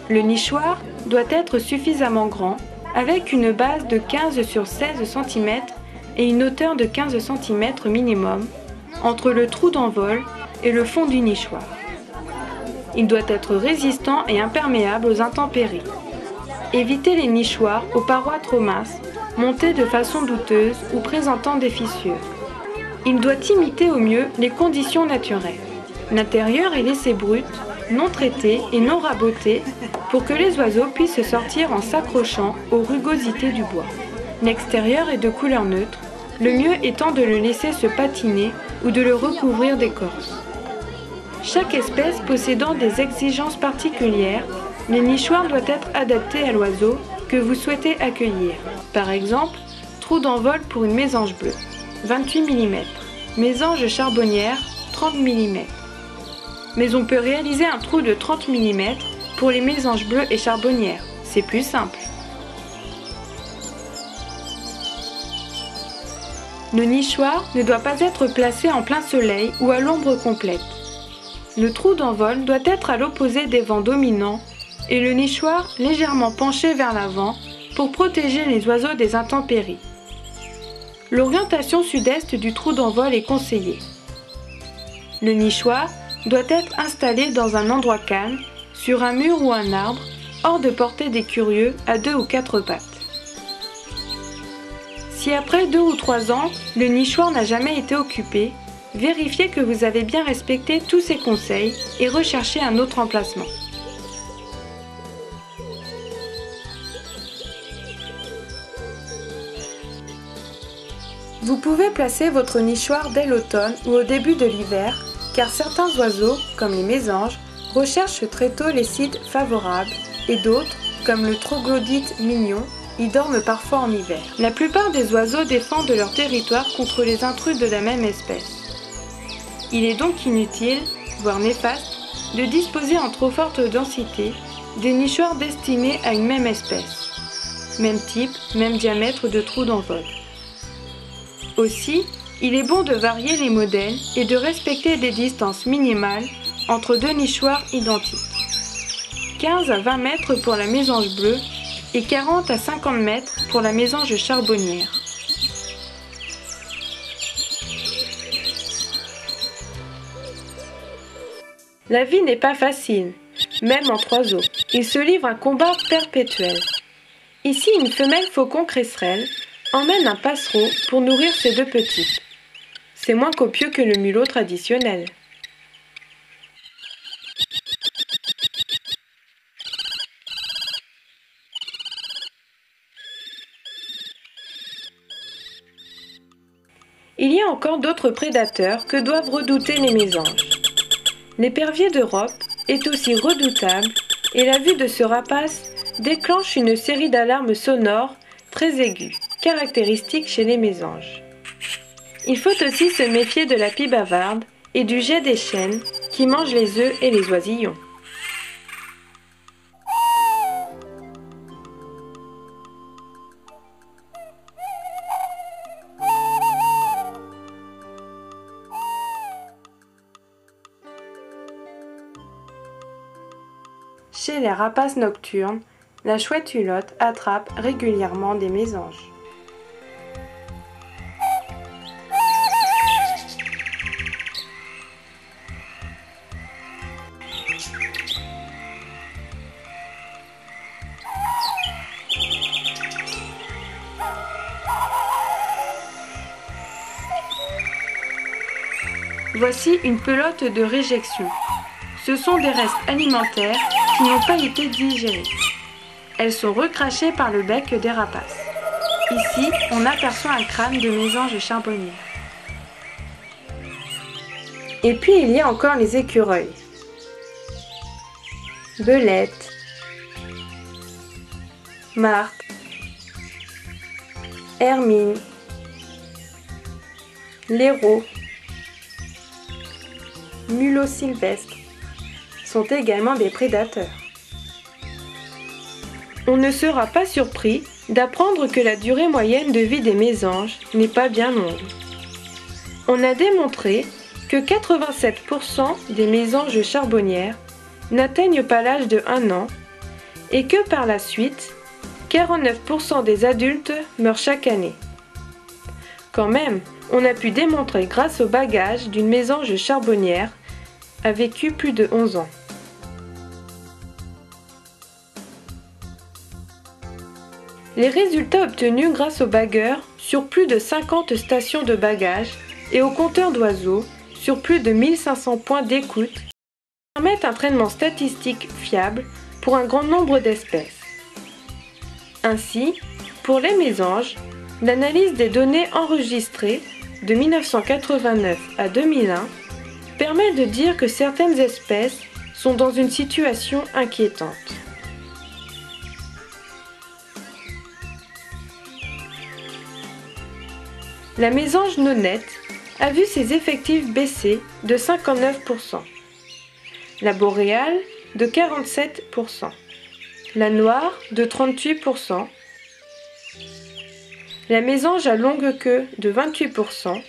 Le nichoir doit être suffisamment grand, avec une base de 15 sur 16 cm et une hauteur de 15 cm minimum entre le trou d'envol et le fond du nichoir. Il doit être résistant et imperméable aux intempéries. Évitez les nichoirs aux parois trop minces, montés de façon douteuse ou présentant des fissures. Il doit imiter au mieux les conditions naturelles. L'intérieur est laissé brut, non traité et non raboté pour que les oiseaux puissent sortir en s'accrochant aux rugosités du bois. L'extérieur est de couleur neutre, le mieux étant de le laisser se patiner ou de le recouvrir d'écorce. Chaque espèce possédant des exigences particulières, le nichoir doit être adapté à l'oiseau que vous souhaitez accueillir. Par exemple, trou d'envol pour une mésange bleue, 28 mm, mésange charbonnière, 30 mm. Mais on peut réaliser un trou de 30 mm pour les mésanges bleues et charbonnières, c'est plus simple. Le nichoir ne doit pas être placé en plein soleil ou à l'ombre complète. Le trou d'envol doit être à l'opposé des vents dominants et le nichoir légèrement penché vers l'avant pour protéger les oiseaux des intempéries. L'orientation sud-est du trou d'envol est conseillée. Le nichoir doit être installé dans un endroit calme, sur un mur ou un arbre, hors de portée des curieux à 2 ou 4 pattes. Si après 2 ou 3 ans, le nichoir n'a jamais été occupé, vérifiez que vous avez bien respecté tous ces conseils et recherchez un autre emplacement. Vous pouvez placer votre nichoir dès l'automne ou au début de l'hiver, car certains oiseaux, comme les mésanges, recherchent très tôt les sites favorables et d'autres, comme le troglodyte mignon, y dorment parfois en hiver. La plupart des oiseaux défendent leur territoire contre les intrus de la même espèce. Il est donc inutile, voire néfaste, de disposer en trop forte densité des nichoirs destinés à une même espèce. Même type, même diamètre de trou d'envol. Aussi, il est bon de varier les modèles et de respecter des distances minimales entre deux nichoirs identiques. 15 à 20 mètres pour la mésange bleue et 40 à 50 mètres pour la mésange charbonnière. La vie n'est pas facile, même entre oiseaux. Il se livre un combat perpétuel. Ici, une femelle faucon cresserelle emmène un passereau pour nourrir ses deux petits. C'est moins copieux que le mulot traditionnel. Il y a encore d'autres prédateurs que doivent redouter les mésanges. L'épervier d'Europe est aussi redoutable et la vue de ce rapace déclenche une série d'alarmes sonores très aiguës, caractéristiques chez les mésanges. Il faut aussi se méfier de la pie bavarde et du jet des chênes qui mangent les œufs et les oisillons. Chez les rapaces nocturnes, la chouette hulotte attrape régulièrement des mésanges. Voici une pelote de réjection. Ce sont des restes alimentaires qui n'ont pas été digérés. Elles sont recrachées par le bec des rapaces. Ici, on aperçoit un crâne de mésange charbonnière. Et puis il y a encore les écureuils. Belettes, martres, hermines, blaireaux, mulots sylvestres sont également des prédateurs. On ne sera pas surpris d'apprendre que la durée moyenne de vie des mésanges n'est pas bien longue. On a démontré que 87% des mésanges charbonnières n'atteignent pas l'âge de 1 an et que par la suite, 49% des adultes meurent chaque année. Quand même, on a pu démontrer grâce au bagage d'une mésange charbonnière a vécu plus de 11 ans. Les résultats obtenus grâce au bagueur sur plus de 50 stations de bagage et au compteur d'oiseaux sur plus de 1500 points d'écoute permettent un traitement statistique fiable pour un grand nombre d'espèces. Ainsi, pour les mésanges, l'analyse des données enregistrées de 1989 à 2001 permet de dire que certaines espèces sont dans une situation inquiétante. La mésange nonnette a vu ses effectifs baisser de 59%, la boréale de 47%, la noire de 38%, la mésange à longue queue de 28%,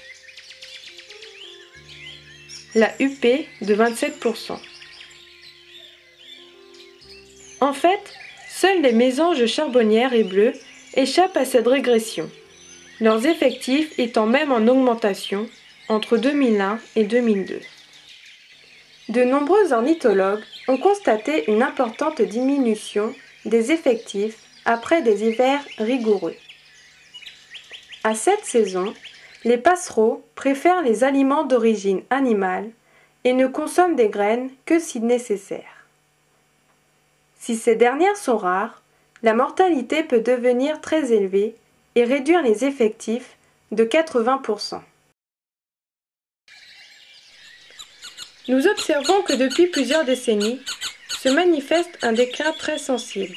la huppée de 27%. En fait, seules les mésanges charbonnières et bleues échappent à cette régression, leurs effectifs étant même en augmentation entre 2001 et 2002. De nombreux ornithologues ont constaté une importante diminution des effectifs après des hivers rigoureux. À cette saison, les passereaux préfèrent les aliments d'origine animale et ne consomment des graines que si nécessaire. Si ces dernières sont rares, la mortalité peut devenir très élevée et réduire les effectifs de 80%. Nous observons que depuis plusieurs décennies, se manifeste un déclin très sensible,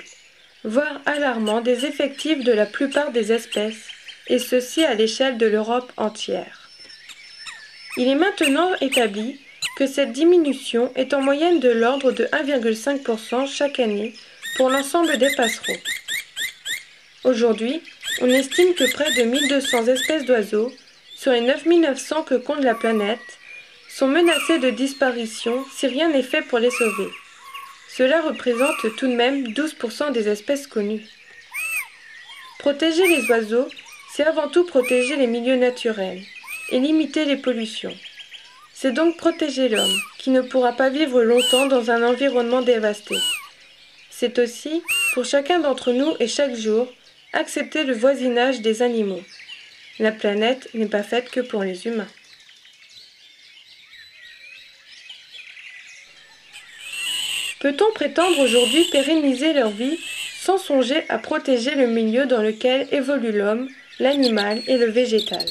voire alarmant des effectifs de la plupart des espèces, et ceci à l'échelle de l'Europe entière. Il est maintenant établi que cette diminution est en moyenne de l'ordre de 1,5% chaque année pour l'ensemble des passereaux. Aujourd'hui, on estime que près de 1200 espèces d'oiseaux, sur les 9900 que compte la planète, sont menacées de disparition si rien n'est fait pour les sauver. Cela représente tout de même 12% des espèces connues. Protéger les oiseaux, c'est avant tout protéger les milieux naturels et limiter les pollutions. C'est donc protéger l'homme, qui ne pourra pas vivre longtemps dans un environnement dévasté. C'est aussi, pour chacun d'entre nous et chaque jour, accepter le voisinage des animaux. La planète n'est pas faite que pour les humains. Peut-on prétendre aujourd'hui pérenniser leur vie sans songer à protéger le milieu dans lequel évolue l'homme, l'animal et le végétal?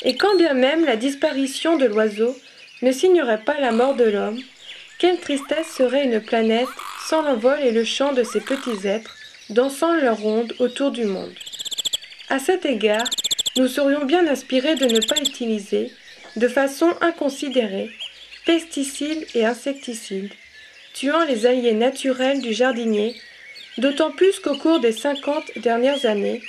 Et quand bien même la disparition de l'oiseau ne signerait pas la mort de l'homme, quelle tristesse serait une planète sans l'envol et le chant de ces petits êtres dansant leur ronde autour du monde. À cet égard, nous serions bien inspirés de ne pas utiliser, de façon inconsidérée, pesticides et insecticides, tuant les alliés naturels du jardinier, d'autant plus qu'au cours des 50 dernières années,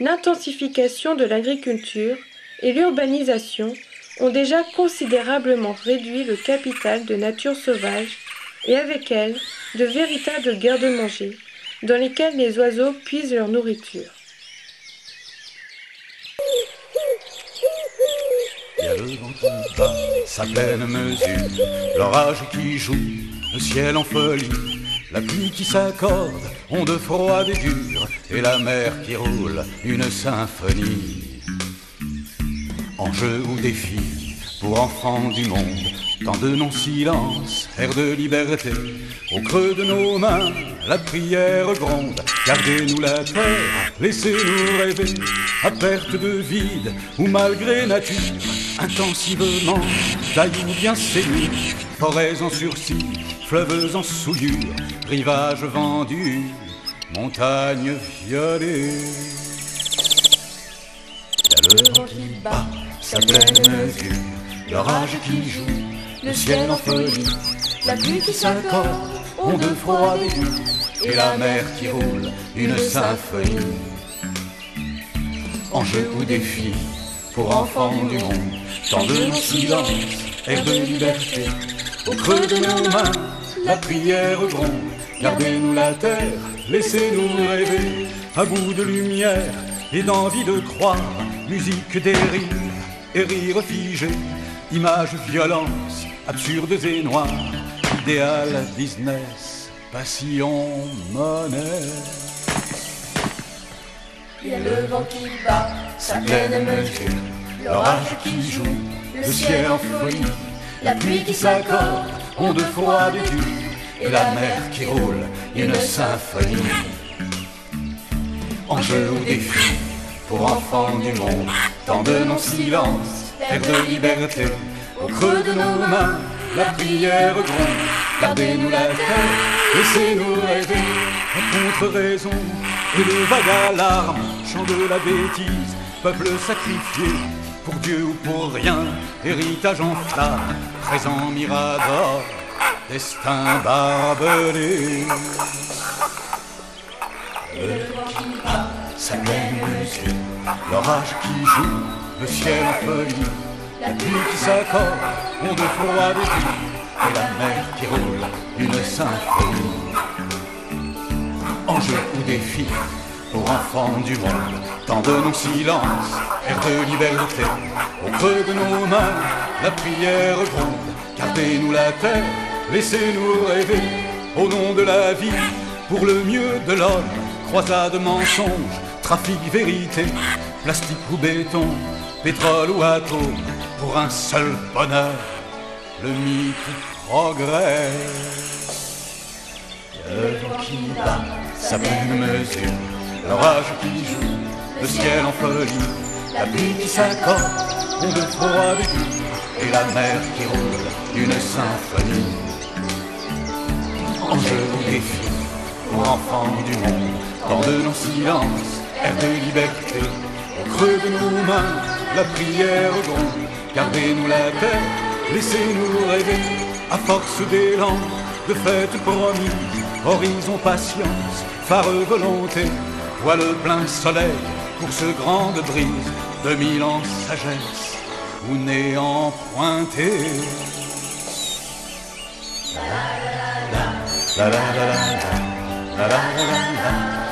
l'intensification de l'agriculture et l'urbanisation ont déjà considérablement réduit le capital de nature sauvage et avec elle de véritables garde-manger dans lesquels les oiseaux puisent leur nourriture. Il y a le vent qui bat, sa pleine mesure, l'orage qui joue, le ciel en folie, la pluie qui s'accorde, onde froide et dure, et la mer qui roule, une symphonie. Enjeu ou défi, pour enfants du monde, tant de non-silence, air de liberté, au creux de nos mains, la prière gronde, gardez-nous la terre, laissez-nous rêver, à perte de vide, ou malgré nature, intensivement, cailloux bien saignés, forêts en sursis, fleuves en souillure, rivages vendus, montagnes violées. Il y a le vent qui bat, sa pleine mesure, l'orage qui joue, le ciel en folie, la pluie qui s'accorde, ondes froides et dures, et la mer qui roule, une symphonie. Enjeu ou défi, pour enfants du monde, tant de non-silence, air de liberté, au creux de nos mains, la prière gronde, gardez-nous la terre, laissez-nous rêver, à bout de lumière et d'envie de croire, musique des rires et rires figés, images, violences, absurdes et noires, idéal, business, passion, monnaie. Il y a le vent qui bat, sa pleine mesure, l'orage qui joue, le ciel en folie, la pluie qui s'accorde, ondes froides et dures, et la mer qui roule, une symphonie. Enjeu ou défi, pour enfants du monde, tant de non-silence, air de liberté, au creux de nos mains, la prière gronde, gardez-nous la terre, laissez-nous rêver, à contre-raison, et le vague alarme, chant de la bêtise, peuple sacrifié, pour Dieu ou pour rien, héritage en flamme, présent mirador, destin barbelé. Le vent qui bat, sa pleine mesure, l'orage qui joue, le ciel en folie, la pluie qui s'accorde, ondes froides et dures, et la mer qui roule, une symphonie. Enjeu ou défi, pour enfants du monde, tant de non-silence, air de liberté, au creux de nos mains, la prière gronde, gardez-nous la terre, laissez-nous rêver au nom de la vie, pour le mieux de l'homme. Croisade, mensonge, trafic, vérité, plastique ou béton, pétrole ou atome, pour un seul bonheur, le mythe progresse. Le vent qui bat sa pleine mesure, l'orage qui joue, le ciel en folie, la pluie qui s'accorde, on de froid vécu, et la mer qui roule d'une symphonie. Enjeu ou défi, pour enfants du monde, dans de nos silences, air de liberté, au creux de nos mains, la prière gronde, gardez-nous la terre, laissez-nous rêver, à force d'élan, de fêtes promises, horizon patience, phare volonté, voile plein soleil, pour ce grande brise, 2000 ans sagesse, ou néant pointé. La la la la la la la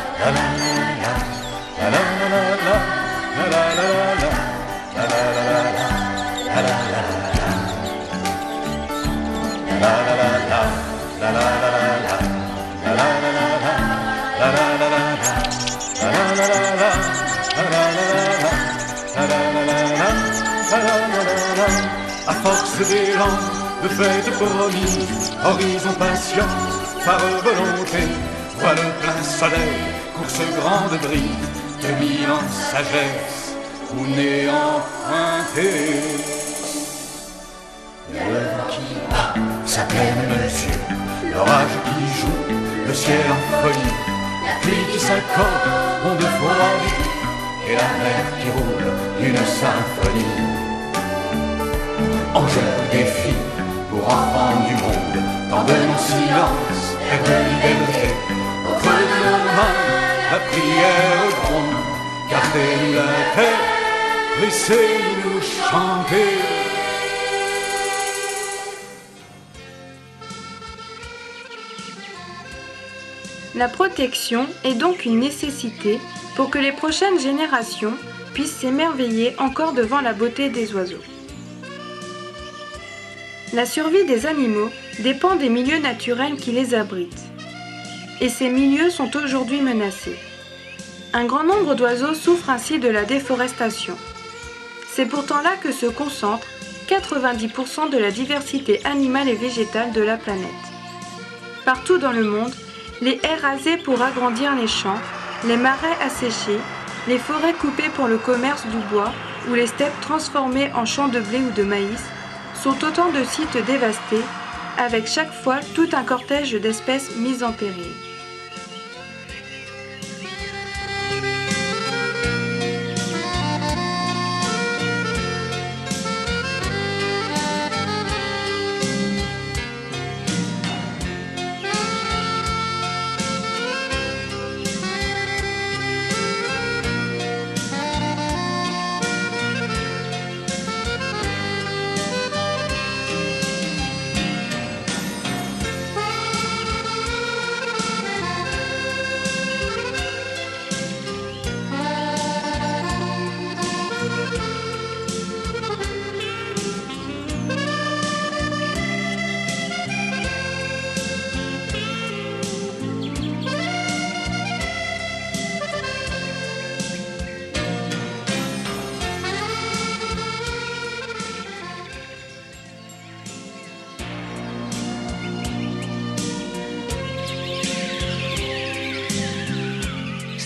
la la la la la la la à force d'élan, de fêtes promises, horizon patience, phare volonté, voile plein soleil, course grande brise, 2000 ans sagesse, ou néant pointé. Le vent qui bat sa pleine mesure, l'orage qui joue, le ciel en folie, la pluie qui s'accorde, on de froid vécu, et la mer qui roule d'une symphonie. Enjeu, défi, pour enfants du monde, dans de nos silences, air de liberté, au creux de nos mains, la prière gronde, gardez-nous la terre, laissez-nous chanter. La protection est donc une nécessité pour que les prochaines générations puissent s'émerveiller encore devant la beauté des oiseaux. La survie des animaux dépend des milieux naturels qui les abritent. Et ces milieux sont aujourd'hui menacés. Un grand nombre d'oiseaux souffrent ainsi de la déforestation. C'est pourtant là que se concentre 90% de la diversité animale et végétale de la planète. Partout dans le monde, les haies rasées pour agrandir les champs, les marais asséchés, les forêts coupées pour le commerce du bois ou les steppes transformées en champs de blé ou de maïs sont autant de sites dévastés, avec chaque fois tout un cortège d'espèces mises en péril.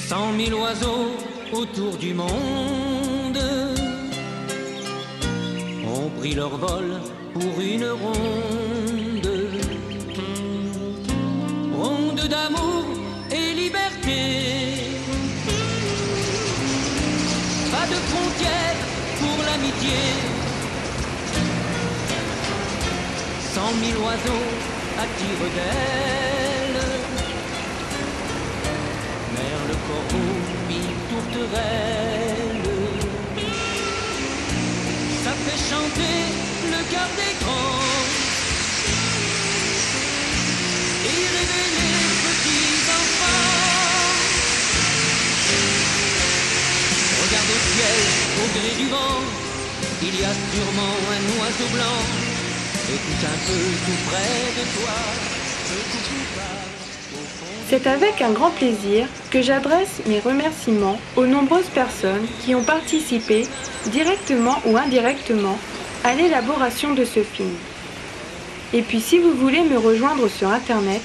Cent mille oiseaux autour du monde ont pris leur vol pour une ronde, ronde d'amour et liberté. Pas de frontières pour l'amitié. 100 000 oiseaux attirent d'elle, merle, corbeau, mille tourterelles. Ça fait chanter le cœur des grands et rêver les petits enfants. Regarde au ciel, au gré du vent, il y a sûrement un oiseau blanc écoute un peu tout près de toi, ce coucou part au fond. C'est avec un grand plaisir que j'adresse mes remerciements aux nombreuses personnes qui ont participé, directement ou indirectement, à l'élaboration de ce film. Et puis si vous voulez me rejoindre sur Internet,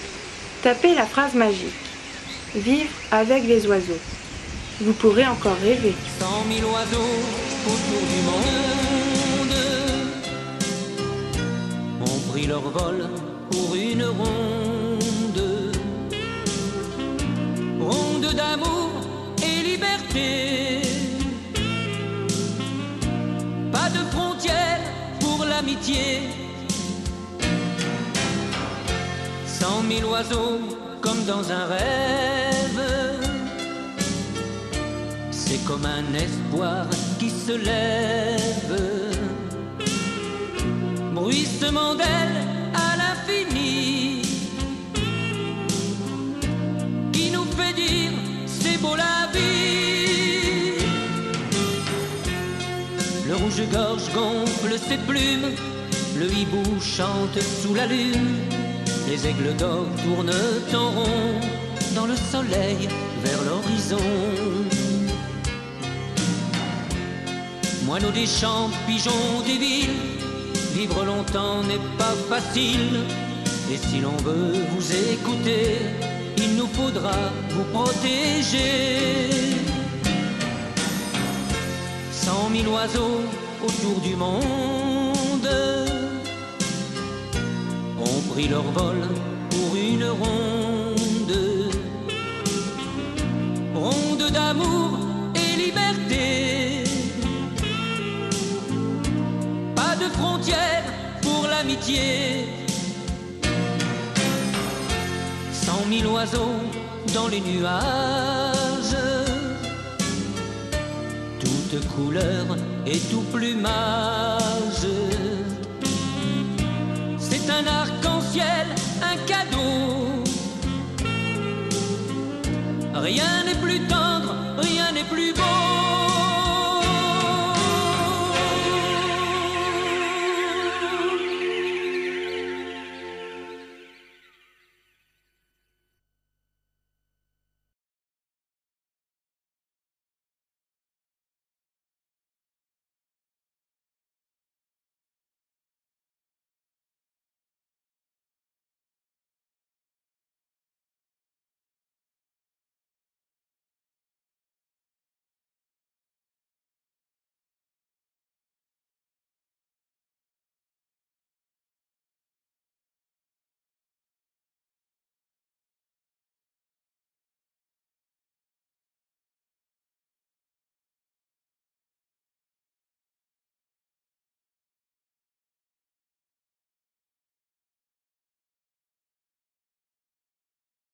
tapez la phrase magique « Vivre avec les oiseaux ». Vous pourrez encore rêver. 100 000 oiseaux autour du monde ont pris leur vol pour une ronde, ronde d'amour et liberté. Pas de frontières pour l'amitié. 100 000 oiseaux comme dans un rêve. C'est comme un espoir qui se lève, bruissement d'ailes à l'infini, qui nous fait dire c'est beau la vie. Le rouge-gorge gonfle ses plumes, le hibou chante sous la lune, les aigles d'or tournent en rond dans le soleil vers l'horizon. Moineaux des champs, pigeons des villes, vivre longtemps n'est pas facile. Et si l'on veut vous écouter, il nous faudra vous protéger. 100 000 oiseaux autour du monde ont pris leur vol pour une ronde, ronde d'amour et liberté. Pas de frontières pour l'amitié. 100 000 oiseaux dans les nuages, toutes couleurs et tout plumage. C'est un arc-en-ciel, un cadeau. Rien n'est plus tendre, rien n'est plus beau.